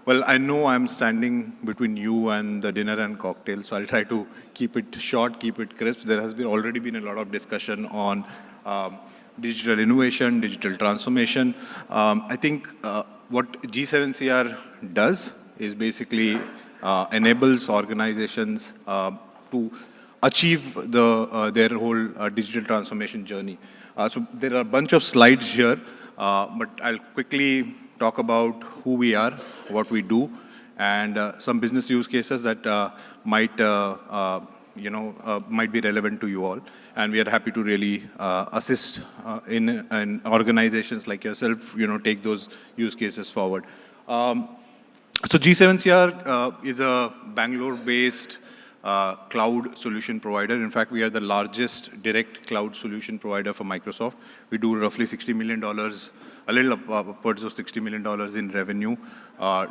Well, I know I'm standing between you and the dinner and cocktail, so I'll try to keep it short, keep it crisp. There has already been a lot of discussion on digital innovation, digital transformation. I think what G7CR does is basically enables organizations to achieve their whole digital transformation journey. So there are a bunch of slides here, but I'll quickly talk about who we are, what we do, and some business use cases that might be relevant to you all. And we are happy to really assist in organizations like yourself, take those use cases forward. So G7CR is a Bangalore-based cloud solution provider. In fact, we are the largest direct cloud solution provider for Microsoft. We do roughly $60 million, a little upwards of $60 million in revenue,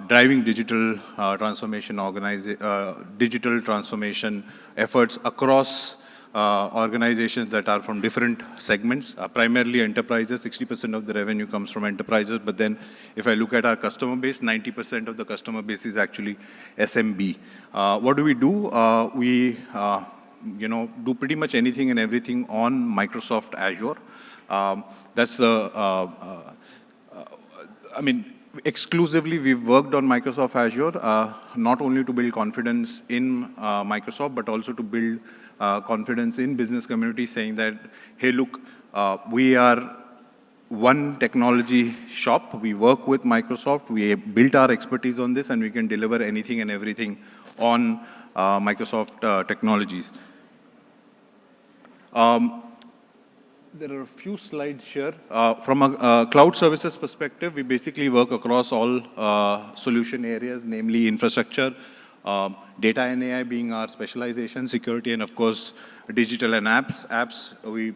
driving digital transformation efforts across organizations that are from different segments, primarily enterprises. 60% of the revenue comes from enterprises, but then if I look at our customer base, 90% of the customer base is actually SMB. What do? We do pretty much anything and everything on Microsoft Azure. Exclusively we've worked on Microsoft Azure, not only to build confidence in Microsoft, but also to build confidence in business community, saying that, hey, look, we are one technology shop. We work with Microsoft. We built our expertise on this, and we can deliver anything and everything on Microsoft technologies. There are a few slides here. From a cloud services perspective, we basically work across all solution areas, namely infrastructure, data and AI being our specialization, security, and of course, digital and apps. We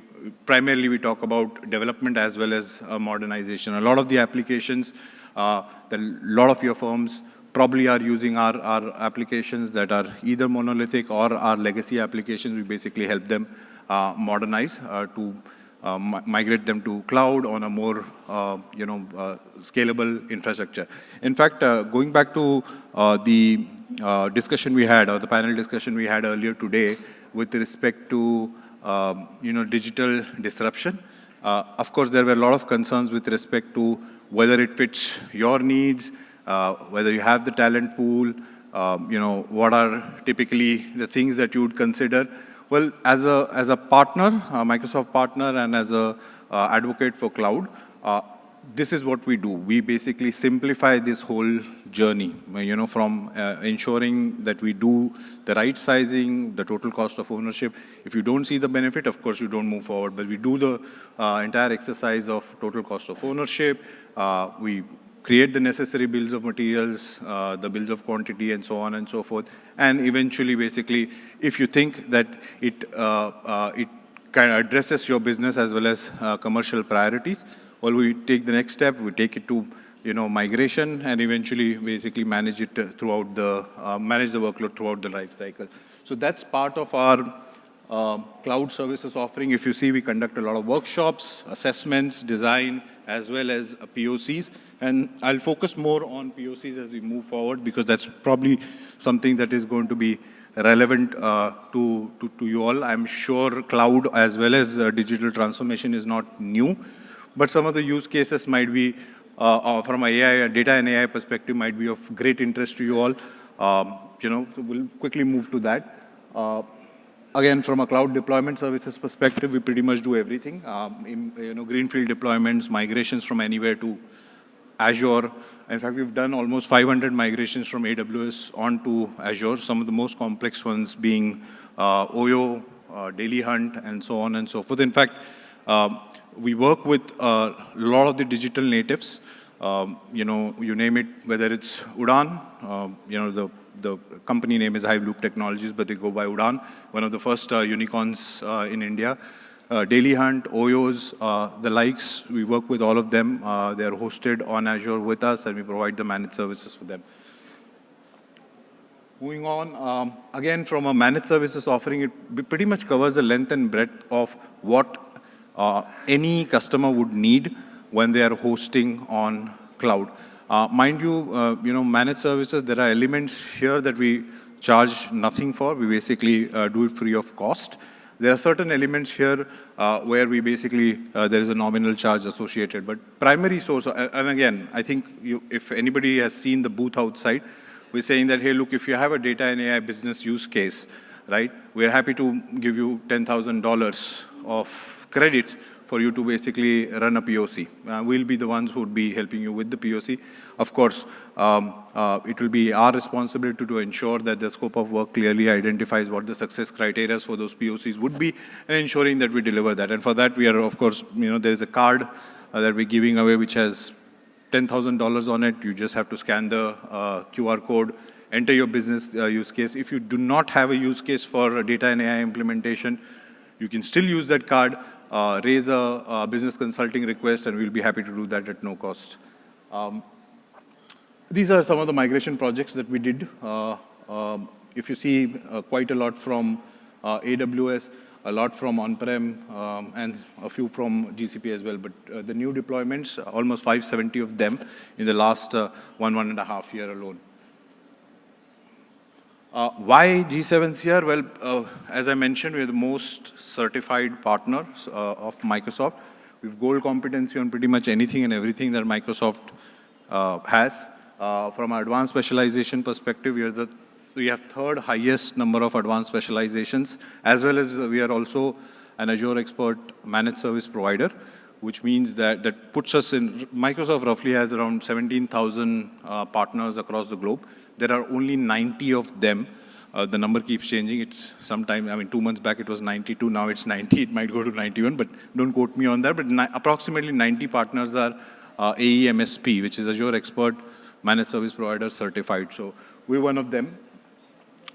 talk about development as well as modernization. A lot of the applications, a lot of your firms probably are using our applications that are either monolithic or our legacy applications. We basically help them modernize to migrate them to cloud on a more scalable infrastructure. In fact, going back to the discussion we had, or the panel discussion we had earlier today with respect to digital disruption, of course there were a lot of concerns with respect to whether it fits your needs, whether you have the talent pool, what are typically the things that you would consider. Well, as a partner, a Microsoft partner, and as a advocate for cloud, this is what we do. We basically simplify this whole journey, from ensuring that we do the right sizing, the total cost of ownership. If you don't see the benefit, of course, you don't move forward. But we do the entire exercise of total cost of ownership. We create the necessary bills of materials, the bills of quantity, and so on and so forth. And eventually, basically, if you think that it kind of addresses your business as well as commercial priorities, well, we take the next step. We take it to migration, and eventually, basically, manage it throughout manage the workload throughout the life cycle. So that's part of our cloud services offering. If you see, we conduct a lot of workshops, assessments, design, as well as POCs. And I'll focus more on POCs as we move forward, because that's probably something that is going to be relevant to you all. I'm sure cloud as well as digital transformation is not new, but some of the use cases might be, from a data and AI perspective, might be of great interest to you all. So we'll quickly move to that. Again, from a cloud deployment services perspective, we pretty much do everything. Greenfield deployments, migrations from anywhere to Azure. In fact, we've done almost 500 migrations from AWS onto Azure, some of the most complex ones being Oyo, Daily Hunt, and so on and so forth. In fact, we work with a lot of the digital natives. You name it, whether it's Udaan, the company name is Hiveloop Technologies, but they go by Udaan, one of the first unicorns in India. Daily Hunt, Oyos, the likes, we work with all of them. They are hosted on Azure with us, and we provide the managed services for them. Moving on, again, from a managed services offering, it pretty much covers the length and breadth of what any customer would need when they are hosting on cloud. Mind you, managed services, there are elements here that we charge nothing for. We basically do it free of cost. There are certain elements here where we basically, there is a nominal charge associated. But primary source, and again, I think if anybody has seen the booth outside, we're saying that, hey, look, if you have a data and AI business use case, right, we're happy to give you $10,000 of credits for you to basically run a POC. We'll be the ones who would be helping you with the POC. Of course, it will be our responsibility to ensure that the scope of work clearly identifies what the success criteria for those POCs would be, and ensuring that we deliver that. And for that, we are, of course, there is a card that we're giving away which has $10,000 on it. You just have to scan the QR code, enter your business use case. If you do not have a use case for data and AI implementation, you can still use that card, raise a business consulting request, and we'll be happy to do that at no cost. These are some of the migration projects that we did. If you see quite a lot from AWS, a lot from on-prem, and a few from GCP as well. But the new deployments, almost 570 of them in the last 1.5 year alone. Why G7 here? Well, as I mentioned, we're the most certified partners of Microsoft. We have gold competency on pretty much anything and everything that Microsoft has. From our advanced specialization perspective, we have third highest number of advanced specializations, as well as we are also an Azure Expert managed service provider, which means that puts us in, Microsoft roughly has around 17,000 partners across the globe. There are only 90 of them. The number keeps changing. It's sometime, 2 months back it was 92, now it's 90. It might go to 91, but don't quote me on that. But approximately 90 partners are AEMSP, which is Azure Expert Managed Service Provider certified. So we're one of them.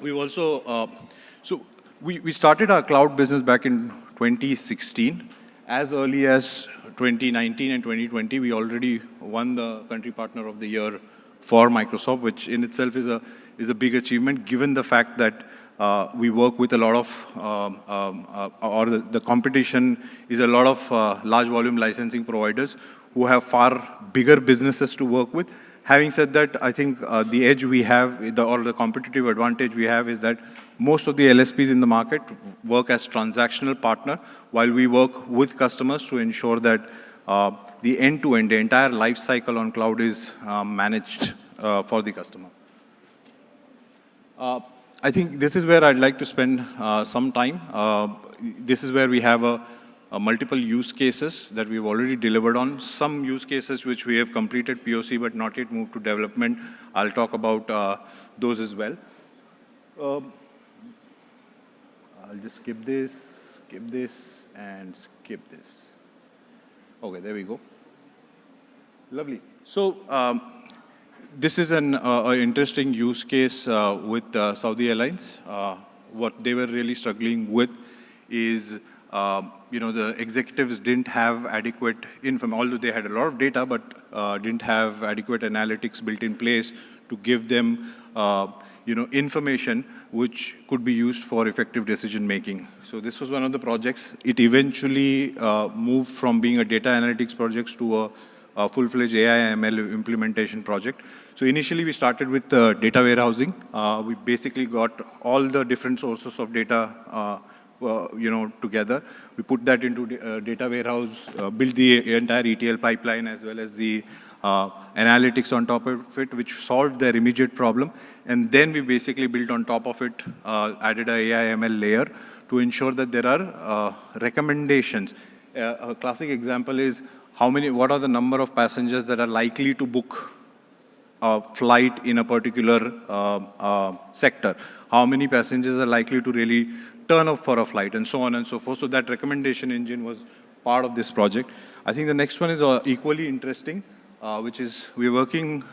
We've also, we started our cloud business back in 2016. As early as 2019 and 2020, we already won the Country Partner of the Year for Microsoft, which in itself is a big achievement, given the fact that we work with a lot of, the competition is a lot of large volume licensing providers who have far bigger businesses to work with. Having said that, I think the edge we have, or the competitive advantage we have, is that most of the LSPs in the market work as transactional partner, while we work with customers to ensure that the end-to-end, the entire life cycle on cloud is managed for the customer. I think this is where I'd like to spend some time. This is where we have multiple use cases that we've already delivered on. Some use cases which we have completed POC but not yet moved to development. I'll talk about those as well. I'll just skip this, and skip this. Okay, there we go. Lovely. So this is an interesting use case with Saudi Airlines. What they were really struggling with is the executives didn't have adequate information, although they had a lot of data, but didn't have adequate analytics built in place to give them, information which could be used for effective decision making. So this was one of the projects. It eventually moved from being a data analytics project to a full-fledged AI ML implementation project. So initially we started with data warehousing. We basically got all the different sources of data together. We put that into data warehouse, built the entire ETL pipeline as well as the analytics on top of it, which solved their immediate problem. And then we basically built on top of it, added a AI ML layer to ensure that there are recommendations. A classic example is what are the number of passengers that are likely to book a flight in a particular sector? How many passengers are likely to really turn up for a flight, and so on and so forth. So that recommendation engine was part of this project. I think the next one is equally interesting, which is we're working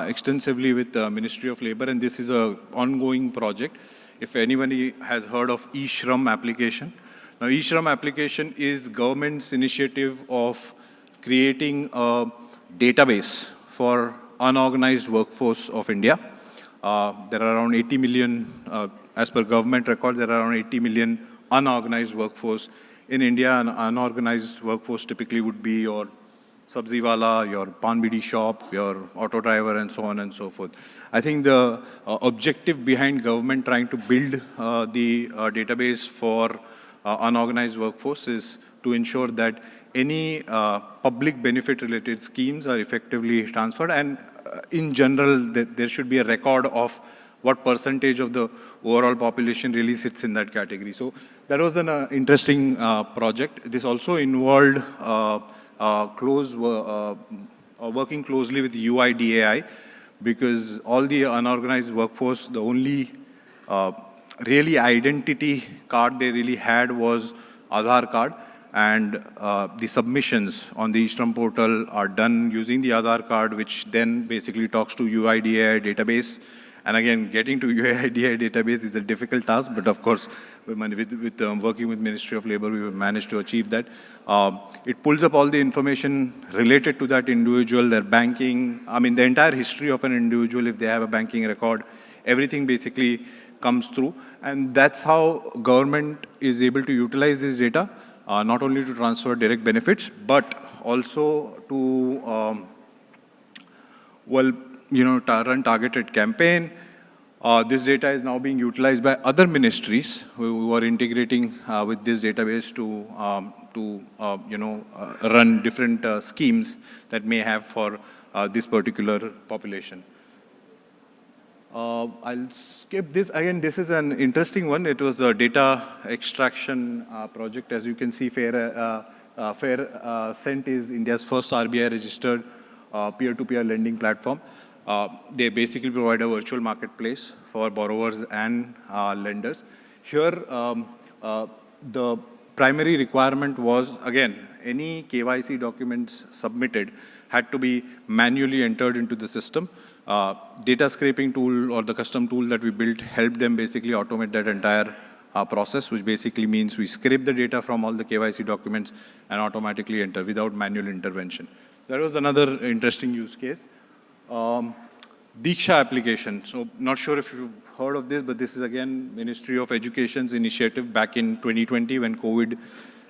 extensively with the Ministry of Labor, and this is an ongoing project. If anybody has heard of eShram application. Now, eShram application is government's initiative of creating a database for unorganized workforce of India. There are around 80 million, as per government records, there are around 80 million unorganized workforce in India. An unorganized workforce typically would be your Sabziwala, your Pan Bidi shop, your auto driver, and so on and so forth. I think the objective behind government trying to build the database for unorganized workforce is to ensure that any public benefit related schemes are effectively transferred, and in general there should be a record of what percentage of the overall population really sits in that category. So that was an interesting project. This also involved working closely with UIDAI, because all the unorganized workforce, the only really identity card they really had was Aadhaar card, and the submissions on the eShram portal are done using the Aadhaar card, which then basically talks to UIDAI database. And again, getting to UIDAI database is a difficult task, but of course, with working with Ministry of Labor, we managed to achieve that. It pulls up all the information related to that individual, their banking, I mean, the entire history of an individual, if they have a banking record, everything basically comes through. And that's how government is able to utilize this data, not only to transfer direct benefits, but also to, run targeted campaign. This data is now being utilized by other ministries who are integrating with this database to run different schemes that may have for this particular population. I'll skip this. Again, this is an interesting one. It was a data extraction project. As you can see, FairCent is India's first RBI-registered peer-to-peer lending platform. They basically provide a virtual marketplace for borrowers and lenders. Here, the primary requirement was, again, any KYC documents submitted had to be manually entered into the system. Data scraping tool or the custom tool that we built helped them basically automate that entire process, which basically means we scrape the data from all the KYC documents and automatically enter without manual intervention. That was another interesting use case. Diksha application. So not sure if you've heard of this, but this is again Ministry of Education's initiative back in 2020 when COVID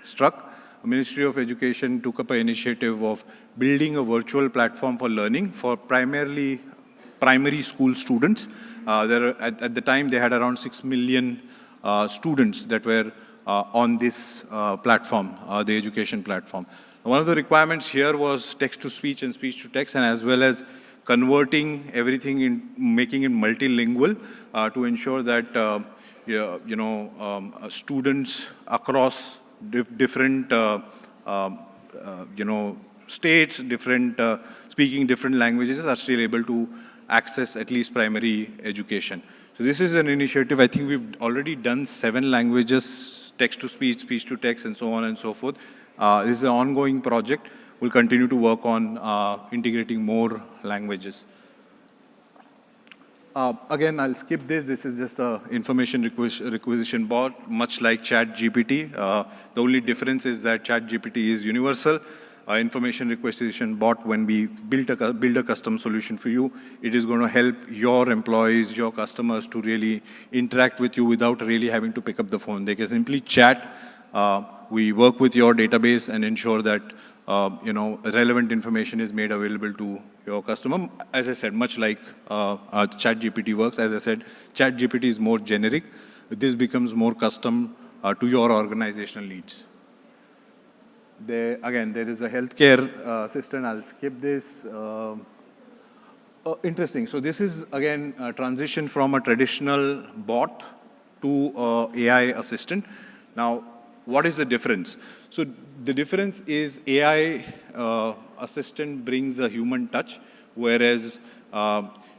struck. Ministry of Education took up an initiative of building a virtual platform for learning for primarily primary school students. At the time, they had around 6 million students that were on this platform, the education platform. One of the requirements here was text-to-speech and speech-to-text, and as well as converting everything in, making it multilingual to ensure that students across different states, speaking different languages are still able to access at least primary education. So this is an initiative. I think we've already done 7 languages, text-to-speech, speech-to-text, and so on and so forth. This is an ongoing project. We'll continue to work on integrating more languages. Again, I'll skip this. This is just an information requisition bot, much like ChatGPT. The only difference is that ChatGPT is universal. Information requisition bot, when we build a custom solution for you, it is going to help your employees, your customers to really interact with you without really having to pick up the phone. They can simply chat. We work with your database and ensure that relevant information is made available to your customer. As I said, much like ChatGPT works, as I said, ChatGPT is more generic. This becomes more custom to your organizational needs. Again, there is a healthcare assistant. I'll skip this. Interesting. So this is, again, a transition from a traditional bot to AI assistant. Now, what is the difference? So the difference is AI assistant brings a human touch, whereas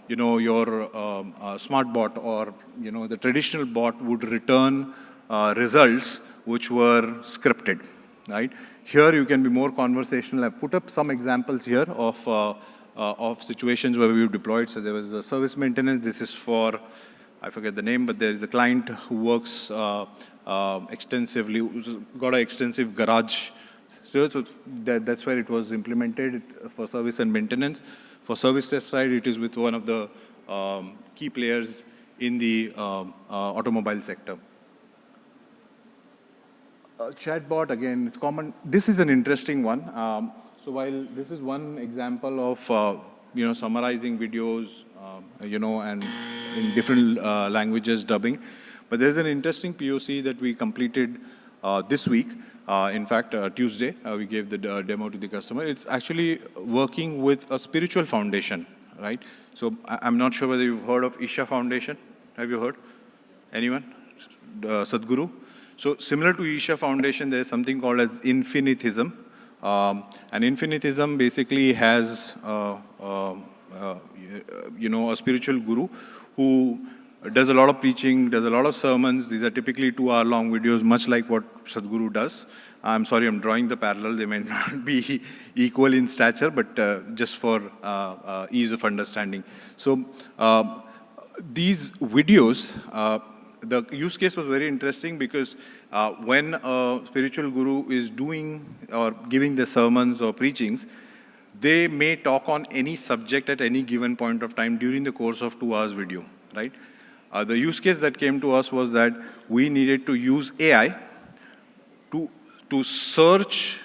your smart bot or the traditional bot would return results which were scripted, right? Here you can be more conversational. I've put up some examples here of situations where we've deployed. So there was a service maintenance. This is for, I forget the name, but there is a client who works extensively, who's got an extensive garage. So that's where it was implemented for service and maintenance. For service test ride, it is with one of the key players in the automobile sector. Chatbot, again, it's common. This is an interesting one. So while this is one example of, summarizing videos, and in different languages dubbing, but there's an interesting POC that we completed this week. In fact, Tuesday, we gave the demo to the customer. It's actually working with a spiritual foundation, right? So I'm not sure whether you've heard of Isha Foundation. Have you heard? Anyone? Sadhguru? So similar to Isha Foundation, there's something called as infinitism. And infinitism basically has, a spiritual guru who does a lot of preaching, does a lot of sermons. These are typically 2-hour-long videos, much like what Sadhguru does. I'm sorry, I'm drawing the parallel. They may not be equal in stature, but just for ease of understanding. So these videos, the use case was very interesting because when a spiritual guru is doing or giving the sermons or preachings, they may talk on any subject at any given point of time during the course of 2 hours video, right? The use case that came to us was that we needed to use AI to search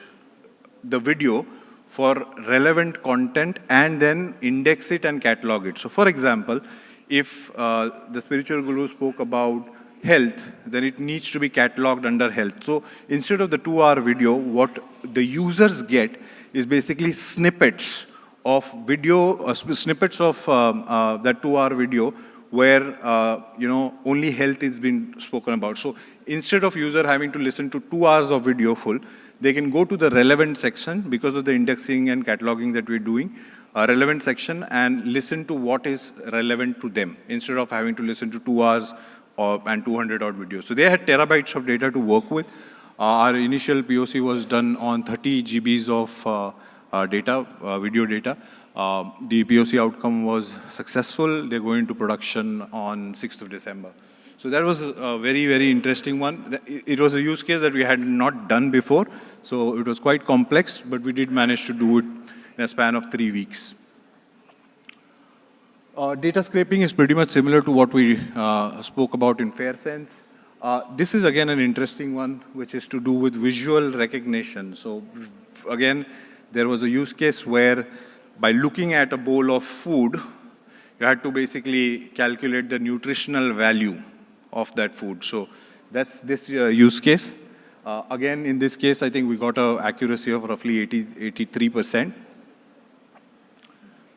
the video for relevant content and then index it and catalog it. So for example, if the spiritual guru spoke about health, then it needs to be cataloged under health. So instead of the 2-hour video, what the users get is basically snippets of video, snippets of that 2-hour video where only health is being spoken about. So instead of user having to listen to 2 hours of video full, they can go to the relevant section because of the indexing and cataloging that we're doing, a relevant section, and listen to what is relevant to them instead of having to listen to 2 hours and 200 odd videos. So they had terabytes of data to work with. Our initial POC was done on 30 GBs of data, video data. The POC outcome was successful. They're going to production on 6th of December. So that was a very, very interesting one. It was a use case that we had not done before. So it was quite complex, but we did manage to do it in a span of 3 weeks. Data scraping is pretty much similar to what we spoke about in FairSense. This is again an interesting one, which is to do with visual recognition. So again, there was a use case where by looking at a bowl of food, you had to basically calculate the nutritional value of that food. So that's this use case. Again, in this case, I think we got an accuracy of roughly 83%.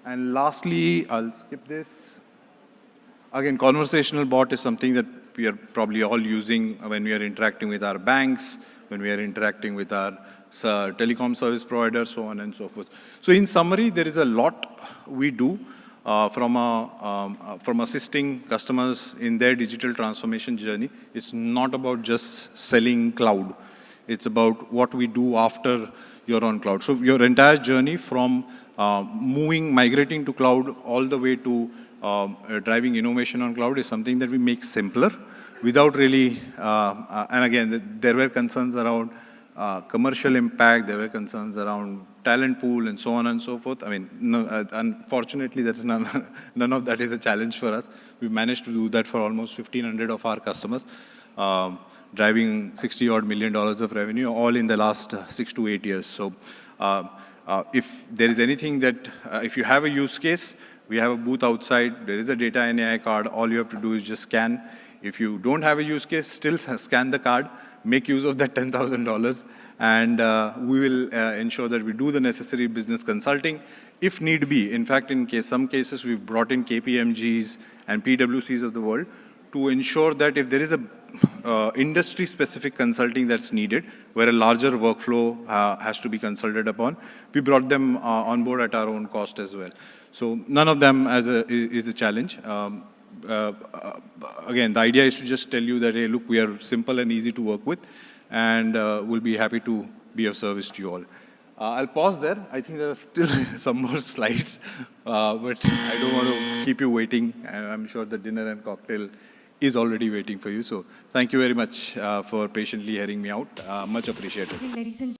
And lastly, I'll skip this. Again, conversational bot is something that we are probably all using when we are interacting with our banks, when we are interacting with our telecom service providers, so on and so forth. So in summary, there is a lot we do from assisting customers in their digital transformation journey. It's not about just selling cloud. It's about what we do after you're on cloud. So your entire journey from migrating to cloud all the way to driving innovation on cloud is something that we make simpler without really, and again, there were concerns around commercial impact, there were concerns around talent pool and so on and so forth. I mean, no, unfortunately, that's none of that is a challenge for us. We've managed to do that for almost 1,500 of our customers, driving $60-odd million of revenue, all in the last 6 to 8 years. So if there is anything that, if you have a use case, we have a booth outside, there is a data and AI card, all you have to do is just scan. If you don't have a use case, still scan the card, make use of that $10,000, and we will ensure that we do the necessary business consulting if need be. In fact, in some cases, we've brought in KPMGs and PwCs of the world to ensure that if there is a industry-specific consulting that's needed, where a larger workflow has to be consulted upon, we brought them on board at our own cost as well. So none of them is a challenge. Again, the idea is to just tell you that, hey, look, we are simple and easy to work with, and we'll be happy to be of service to you all. I'll pause there. I think there are still some more slides, but I don't want to keep you waiting. I'm sure the dinner and cocktail is already waiting for you. So thank you very much for patiently hearing me out. Much appreciated. Ladies and